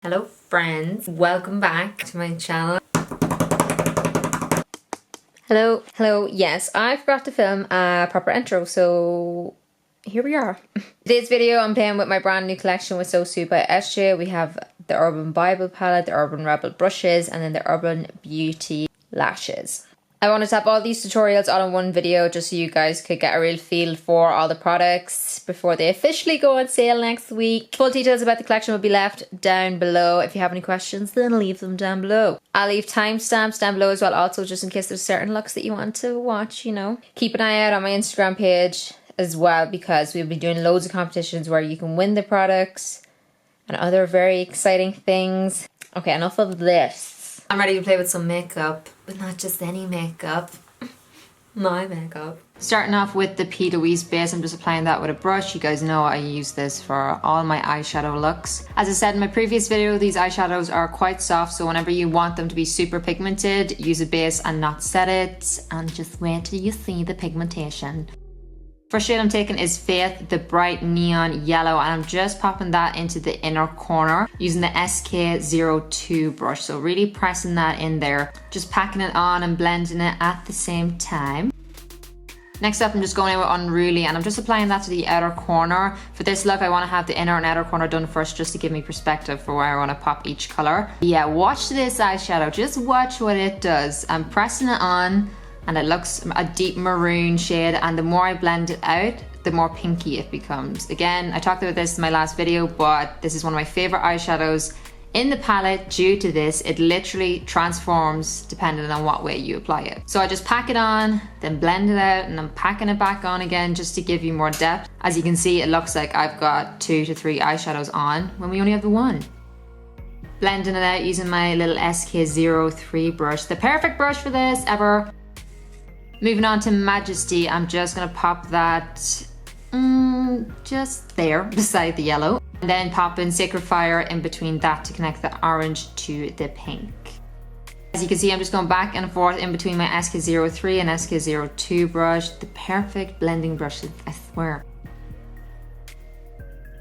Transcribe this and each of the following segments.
Hello friends, welcome back to my channel. Hello, yes, I forgot to film a proper intro, so here we are. Today's video I'm playing with my brand new collection with Xoxo by SJ. We have the Urban Bible palette, the Urban Rebel brushes, and then the Urban Beauty lashes. I wanted to have all these tutorials all in one video just so you guys could get a real feel for all the products before they officially go on sale next week. Full details about the collection will be left down below. If you have any questions, then leave them down below. I'll leave timestamps down below as well, also just in case there's certain looks that you want to watch, you know. Keep an eye out on my Instagram page as well because we'll be doing loads of competitions where you can win the products and other very exciting things. Okay, enough of this. I'm ready to play with some makeup, but not just any makeup. My makeup. Starting off with the P. Louise base, I'm just applying that with a brush. You guys know I use this for all my eyeshadow looks. As I said in my previous video, these eyeshadows are quite soft, so whenever you want them to be super pigmented, use a base and not set it, and just wait till you see the pigmentation. First shade I'm taking is Faith, the bright neon yellow, and I'm just popping that into the inner corner using the SK02 brush. So really pressing that in there, just packing it on and blending it at the same time. Next up, I'm just going in with Unruly, and I'm just applying that to the outer corner. For this look, I want to have the inner and outer corner done first just to give me perspective for where I want to pop each color. Yeah, watch this eyeshadow, just watch what it does. I'm pressing it on, and it looks a deep maroon shade, and the more I blend it out, the more pinky it becomes. Again, I talked about this in my last video, but this is one of my favorite eyeshadows in the palette. Due to this, it literally transforms depending on what way you apply it. So I just pack it on, then blend it out, and I'm packing it back on again just to give you more depth. As you can see, it looks like I've got 2 to 3 eyeshadows on when we only have the one. Blending it out using my little SK03 brush, the perfect brush for this ever. Moving on to Majesty, I'm just gonna pop that just there beside the yellow. And then pop in Sacred Fire in between that to connect the orange to the pink. As you can see, I'm just going back and forth in between my SK03 and SK02 brush. The perfect blending brushes, I swear.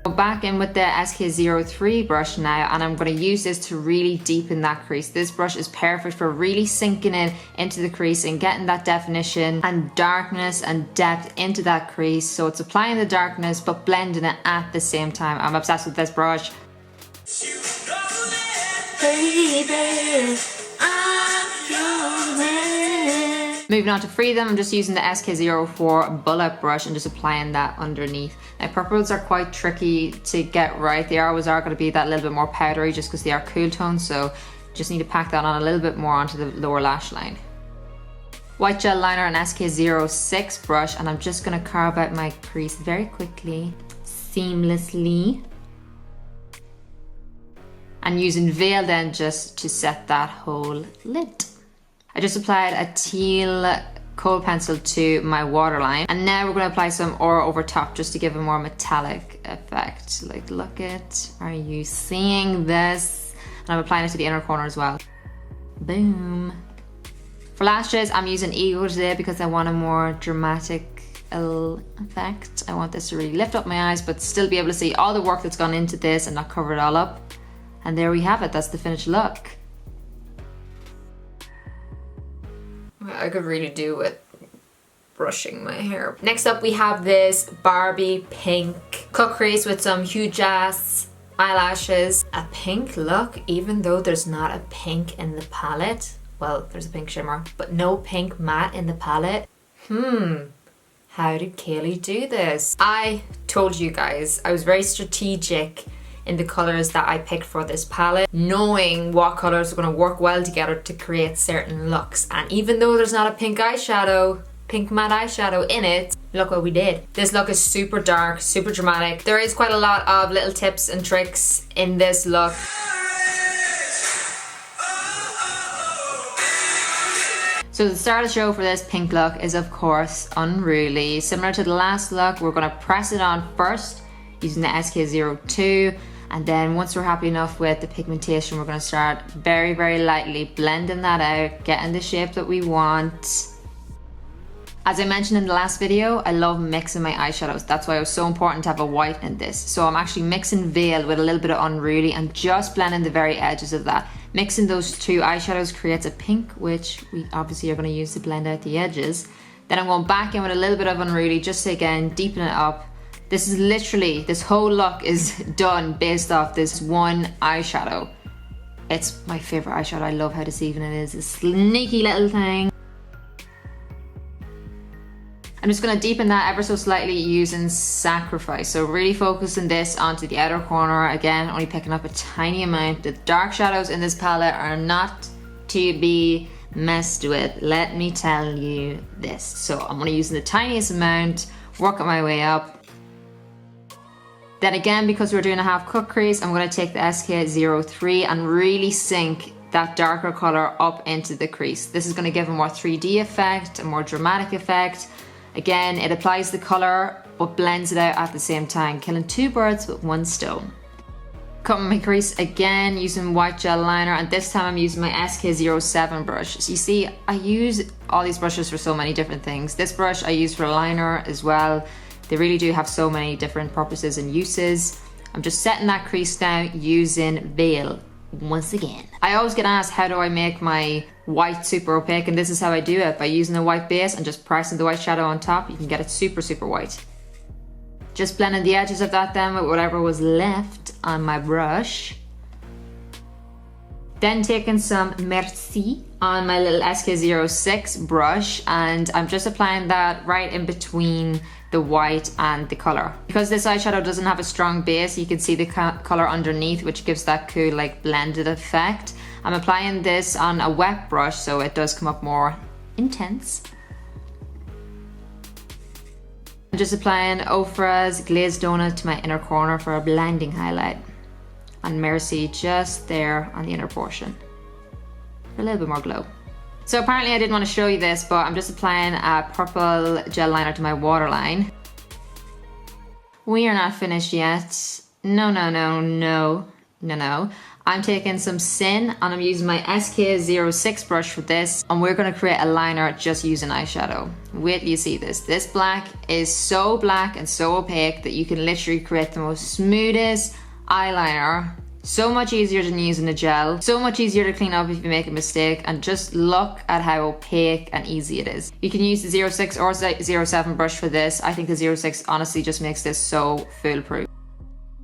Go back in with the SK03 brush now, and I'm going to use this to really deepen that crease. This brush is perfect for really sinking in into the crease and getting that definition and darkness and depth into that crease. So it's applying the darkness but blending it at the same time. I'm obsessed with this brush. Baby, I'm your man. Moving on to Freedom, I'm just using the SK04 bullet brush and just applying that underneath. Now purples are quite tricky to get right. They always are going to be that little bit more powdery just because they are cool tones, so just need to pack that on a little bit more onto the lower lash line. White gel liner and SK06 brush, and I'm just going to carve out my crease very quickly, seamlessly. And using Veil then just to set that whole lid. I just applied a teal kohl pencil to my waterline, and now we're going to apply some aura over top just to give a more metallic effect. Like, look at, are you seeing this? And I'm applying it to the inner corner as well. Boom. For lashes, I'm using Ego today because I want a more dramatic effect. I want this to really lift up my eyes but still be able to see all the work that's gone into this and not cover it all up. And there we have it, that's the finished look. I could really do with brushing my hair. Next up we have this Barbie pink cut crease with some huge ass eyelashes. A pink look even though there's not a pink in the palette. Well, there's a pink shimmer, but no pink matte in the palette. How did Keilidh do this? I told you guys I was very strategic in the colors that I picked for this palette, knowing what colors are going to work well together to create certain looks. And even though there's not a pink eyeshadow, pink matte eyeshadow in it, look what we did. This look is super dark, super dramatic. There is quite a lot of little tips and tricks in this look. So the star of the show for this pink look is of course Unruly. Similar to the last look, we're going to press it on first using the SK02. And then once we're happy enough with the pigmentation, we're going to start very, very lightly blending that out, getting the shape that we want. As I mentioned in the last video, I love mixing my eyeshadows. That's why it was so important to have a white in this. So I'm actually mixing Veil with a little bit of Unruly and just blending the very edges of that. Mixing those two eyeshadows creates a pink, which we obviously are going to use to blend out the edges. Then I'm going back in with a little bit of Unruly just to again deepen it up. This is literally, this whole look is done based off this one eyeshadow. It's my favorite eyeshadow. I love how deceiving it is. A sneaky little thing. I'm just going to deepen that ever so slightly using Sacrifice. So really focusing this onto the outer corner. Again, only picking up a tiny amount. The dark shadows in this palette are not to be messed with. Let me tell you this. So I'm only using the tiniest amount, working my way up. Then again, because we're doing a half cut crease, I'm going to take the SK03 and really sink that darker color up into the crease. This is going to give a more 3D effect, a more dramatic effect. Again, it applies the color but blends it out at the same time, killing two birds with one stone. Cutting my crease again using white gel liner, and this time I'm using my SK07 brush. So you see, I use all these brushes for so many different things. This brush I use for liner as well. They really do have so many different purposes and uses. I'm just setting that crease now using Veil once again. I always get asked, how do I make my white super opaque? And this is how I do it, by using a white base and just pressing the white shadow on top. You can get it super, super white. Just blending the edges of that then with whatever was left on my brush. Then taking some Merci on my little SK06 brush, and I'm just applying that right in between the white and the color. Because this eyeshadow doesn't have a strong base, you can see the color underneath, which gives that cool like blended effect. I'm applying this on a wet brush so it does come up more intense. I'm just applying Ofra's Glazed Donut to my inner corner for a blending highlight. And Merci just there on the inner portion for a little bit more glow. So apparently I didn't want to show you this, but I'm just applying a purple gel liner to my waterline. We are not finished yet. No. I'm taking some Sin and I'm using my SK06 brush for this, and we're going to create a liner just using eyeshadow. Wait till you see this. This black is so black and so opaque that you can literally create the most smoothest eyeliner. So much easier than using a gel, so much easier to clean up if you make a mistake, and just look at how opaque and easy it is. You can use the 06 or 07 brush for this. I think the 06 honestly just makes this so foolproof.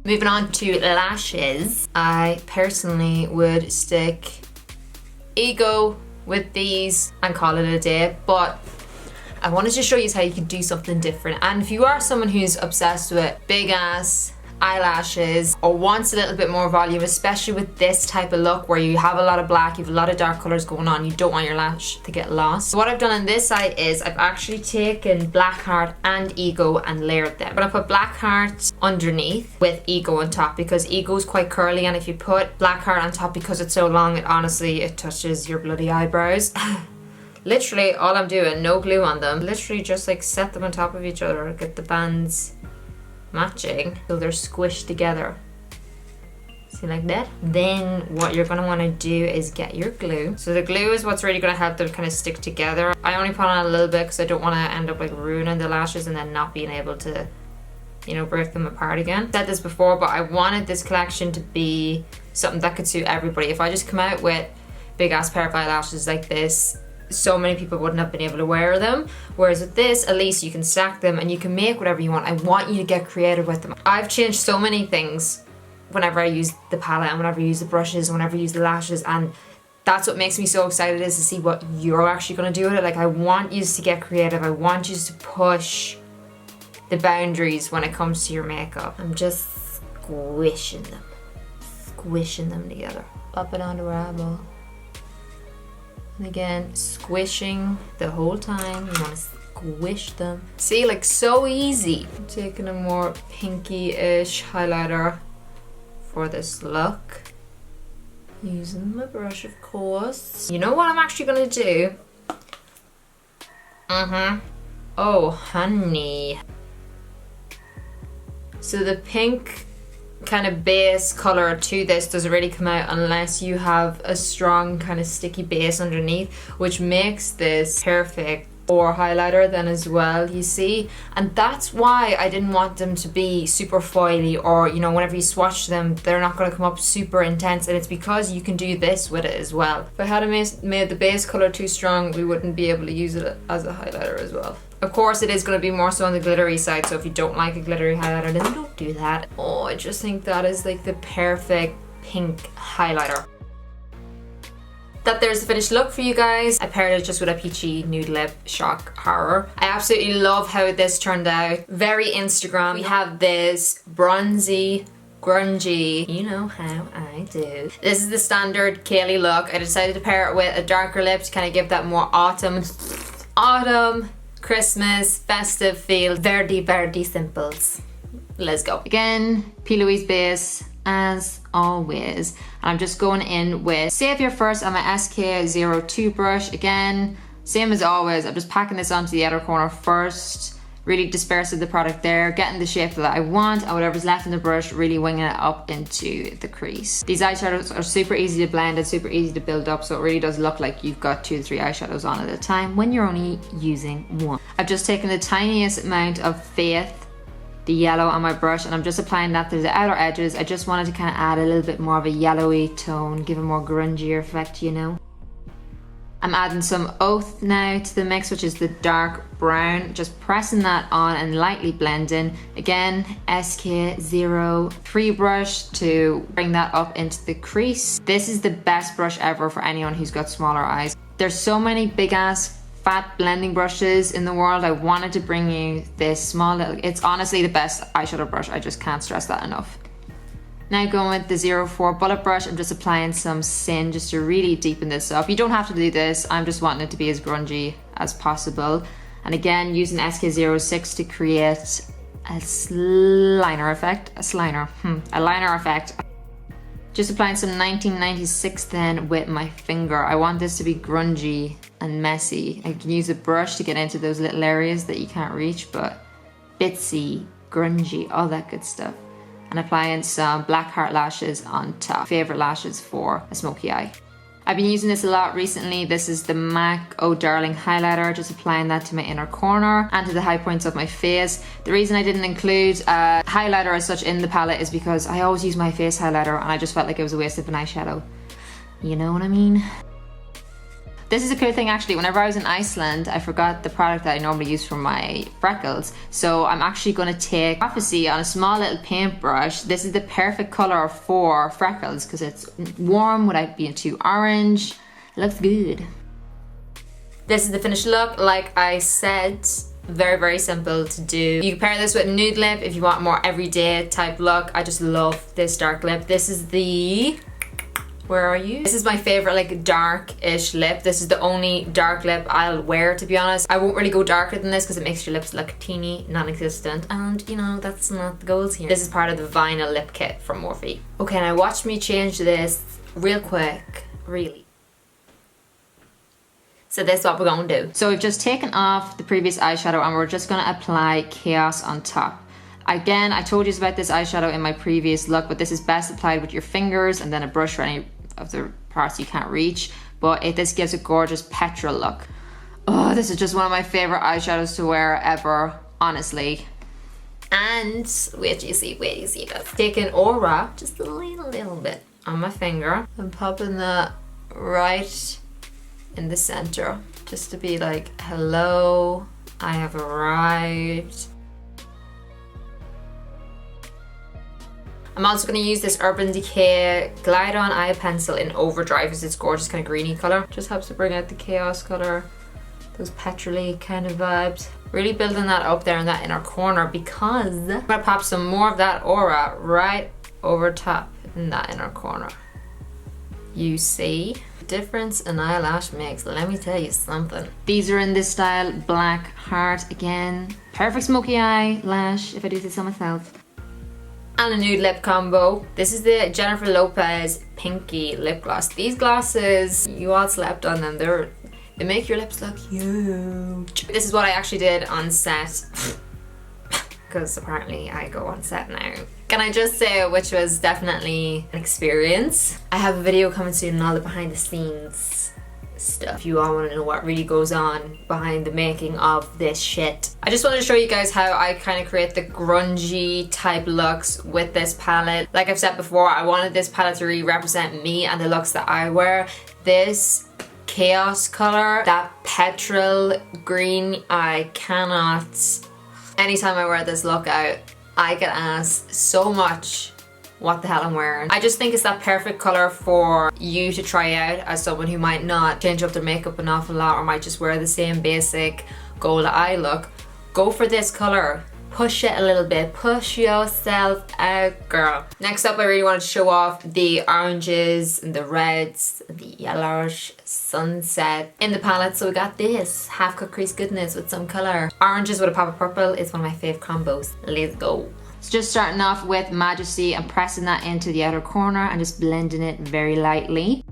Moving on to lashes, I personally would stick Ego with these and call it a day, but I wanted to show you how you can do something different. And if you are someone who's obsessed with big ass eyelashes or wants a little bit more volume, especially with this type of look where you have a lot of black, you have a lot of dark colors going on, you don't want your lash to get lost. So what I've done on this side is I've actually taken Blackheart and Ego and layered them. I'm gonna put Blackheart underneath with Ego on top because Ego is quite curly, and if you put Blackheart on top, because it's so long, it touches your bloody eyebrows. Literally all I'm doing, no glue on them, literally just like set them on top of each other, get the bands matching so they're squished together. See, like that. Then what you're going to want to do is get your glue. So the glue is what's really going to help them kind of stick together. I only put on a little bit because I don't want to end up like ruining the lashes and then not being able to, you know, break them apart again. I've said this before, but I wanted this collection to be something that could suit everybody. If I just come out with big ass pair of eyelashes like this, so many people wouldn't have been able to wear them. Whereas with this, at least you can stack them and you can make whatever you want. I want you to get creative with them. I've changed so many things whenever I use the palette and whenever I use the brushes and whenever I use the lashes, and that's what makes me so excited, is to see what you're actually going to do with it. Like, I want you to get creative. I want you to push the boundaries when it comes to your makeup. I'm just squishing them together. Up and on the eyeball. And again, squishing the whole time. You want to squish them. See, like, so easy. I'm taking a more pinky-ish highlighter for this look. Using my brush, of course. You know what I'm actually gonna do? Oh, honey. So the pink kind of base color to this doesn't really come out unless you have a strong kind of sticky base underneath, which makes this perfect or highlighter then as well, you see. And that's why I didn't want them to be super foily, or you know, whenever you swatch them they're not going to come up super intense, and it's because you can do this with it as well. If I had made the base color too strong, we wouldn't be able to use it as a highlighter as well. Of course it is going to be more so on the glittery side, so if you don't like a glittery highlighter then don't do that. Oh, I just think that is like the perfect pink highlighter. That there's the finished look for you guys. I paired it just with a peachy nude lip, shock horror. I absolutely love how this turned out. Very Instagram. We have this bronzy, grungy, you know how I do. This is the standard Keilidh look. I decided to pair it with a darker lip to kind of give that more autumn, Christmas, festive feel. Verdi simples. Let's go. Again, P. Louise base as always. And I'm just going in with Savior first on my SK02 brush. Again, same as always, I'm just packing this onto the outer corner first, really dispersing the product there, getting the shape that I want, and whatever's left in the brush, really winging it up into the crease. These eyeshadows are super easy to blend and super easy to build up, so it really does look like you've got 2 to 3 eyeshadows on at a time when you're only using one. I've just taken the tiniest amount of Faith, the yellow, on my brush, and I'm just applying that to the outer edges. I just wanted to kind of add a little bit more of a yellowy tone, give a more grungier effect, you know. I'm adding some Oath now to the mix, which is the dark brown, just pressing that on and lightly blending. Again, SK03 brush to bring that up into the crease. This is the best brush ever for anyone who's got smaller eyes. There's so many big ass fat blending brushes in the world. I wanted to bring you this small little, it's honestly the best eyeshadow brush. I just can't stress that enough. Now going with the 04 bullet brush, I'm just applying some Sin just to really deepen this up. You don't have to do this, I'm just wanting it to be as grungy as possible. And again, using SK06 to create a liner effect. Just applying some 1996 then with my finger. I want this to be grungy and messy. I can use a brush to get into those little areas that you can't reach, but bitsy, grungy, all that good stuff. And applying some black heart lashes on top. Favorite lashes for a smoky eye. I've been using this a lot recently. This is the MAC Oh Darling highlighter, just applying that to my inner corner and to the high points of my face. The reason I didn't include a highlighter as such in the palette is because I always use my face highlighter and I just felt like it was a waste of an eyeshadow. You know what I mean? This is a cool thing actually. Whenever I was in Iceland, I forgot the product that I normally use for my freckles. So I'm actually going to take Prophecy on a small little paintbrush. This is the perfect color for freckles because it's warm without being too orange. It looks good. This is the finished look. Like I said, very simple to do. You can pair this with nude lip if you want more everyday type look. I just love this dark lip. This is the... Where are you? This is my favorite like dark-ish lip. This is the only dark lip I'll wear, to be honest. I won't really go darker than this because it makes your lips look teeny, non-existent, and you know, that's not the goals here. This is part of the vinyl lip kit from Morphe. Okay, now watch me change this real quick, really. So this is what we're gonna do. So we've just taken off the previous eyeshadow and we're just gonna apply Chaos on top. Again, I told you about this eyeshadow in my previous look, but this is best applied with your fingers and then a brush for any of the parts you can't reach. But this gives a gorgeous petrol look. Oh, this is just one of my favorite eyeshadows to wear ever, honestly. And wait till you see guys. Taking Aura, just a little bit on my finger and popping that right in the center, just to be like, hello, I have arrived. I'm also going to use this Urban Decay Glide On Eye Pencil in Overdrive because it's gorgeous kind of greeny colour. Just helps to bring out the chaos colour, those petrol-y kind of vibes. Really building that up there in that inner corner because I'm going to pop some more of that Aura right over top in that inner corner. You see? The difference an eyelash makes, let me tell you something. These are in this style, Black Heart again. Perfect smoky eyelash if I do this on myself. And a nude lip combo. This is the Jennifer Lopez Pinky lip gloss. These glosses, you all slept on them. They make your lips look huge. This is what I actually did on set. Because apparently I go on set now. Can I just say, which was definitely an experience. I have a video coming soon on all the behind the scenes stuff. If you all want to know what really goes on behind the making of this shit. I just wanted to show you guys how I kind of create the grungy type looks with this palette. Like I've said before, I wanted this palette to really represent me and the looks that I wear. This chaos color, that petrol green, I cannot. Anytime I wear this look out, I get asked so much what the hell I'm wearing. I just think it's that perfect color for you to try out as someone who might not change up their makeup an awful lot or might just wear the same basic gold eye look. Go for this color. Push it a little bit. Push yourself out, girl. Next up, I really wanted to show off the oranges and the reds and the yellowish sunset in the palette. So we got this half cut crease goodness with some color. Oranges with a pop of purple is one of my fave combos. Let's go. So just starting off with Majesty and pressing that into the outer corner and just blending it very lightly.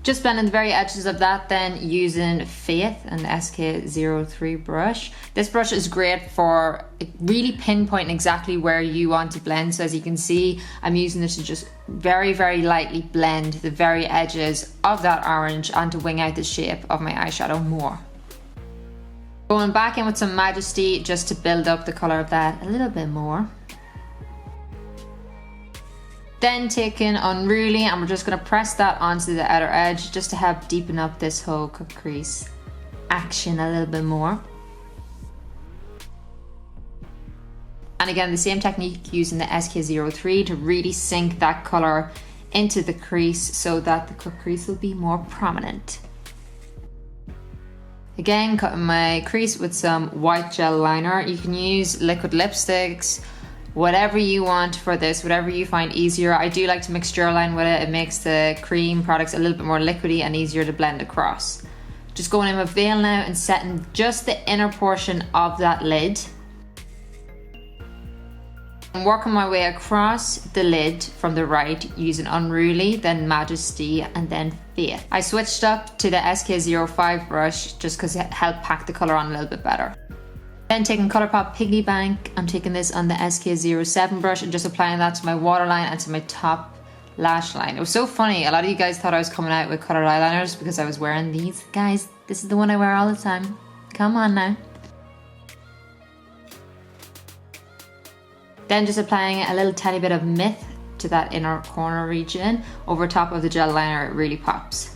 Just blending the very edges of that, then using Faith and the SK03 brush. This brush is great for really pinpointing exactly where you want to blend. So as you can see, I'm using this to just very, very lightly blend the very edges of that orange and to wing out the shape of my eyeshadow more. Going back in with some Majesty just to build up the color of that a little bit more. Then taking Unruly and we're just going to press that onto the outer edge just to help deepen up this whole cut crease action a little bit more. And again, the same technique using the SK03 to really sink that color into the crease so that the cut crease will be more prominent. Again, cutting my crease with some white gel liner. You can use liquid lipsticks, whatever you want for this, whatever you find easier. I do like to mix gel line with it. It makes the cream products a little bit more liquidy and easier to blend across. Just going in with veil now and setting just the inner portion of that lid. I'm working my way across the lid from the right using Unruly, then Majesty, and then Faith. I switched up to the SK05 brush just because it helped pack the color on a little bit better. Then taking Colourpop Piggy Bank, I'm taking this on the SK07 brush and just applying that to my waterline and to my top lash line. It was so funny, a lot of you guys thought I was coming out with colored eyeliners because I was wearing these. Guys, this is the one I wear all the time. Come on now. Then just applying a little tiny bit of Myth to that inner corner region over top of the gel liner, it really pops.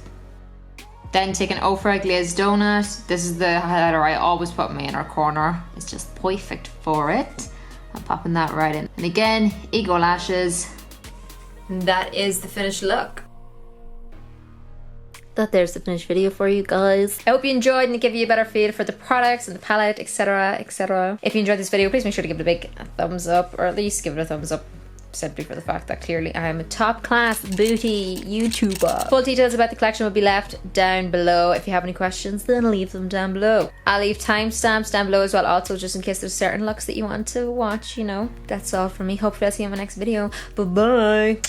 Then taking Ofra Glazed Donut. This is the highlighter I always put in my inner corner. It's just perfect for it. I'm popping that right in. And again, Ego Lashes. And that is the finished look. There's the finished video for you guys. I hope you enjoyed and it gave you a better feel for the products and the palette, etc, etc. If you enjoyed this video, please make sure to give it a big thumbs up, or at least give it a thumbs up simply for the fact that clearly I am a top class booty YouTuber. Full details about the collection will be left down below. If you have any questions, then leave them down below. I'll leave timestamps down below as well, also just in case there's certain looks that you want to watch, you know. That's all from me. Hopefully I'll see you in my next video. Bye bye.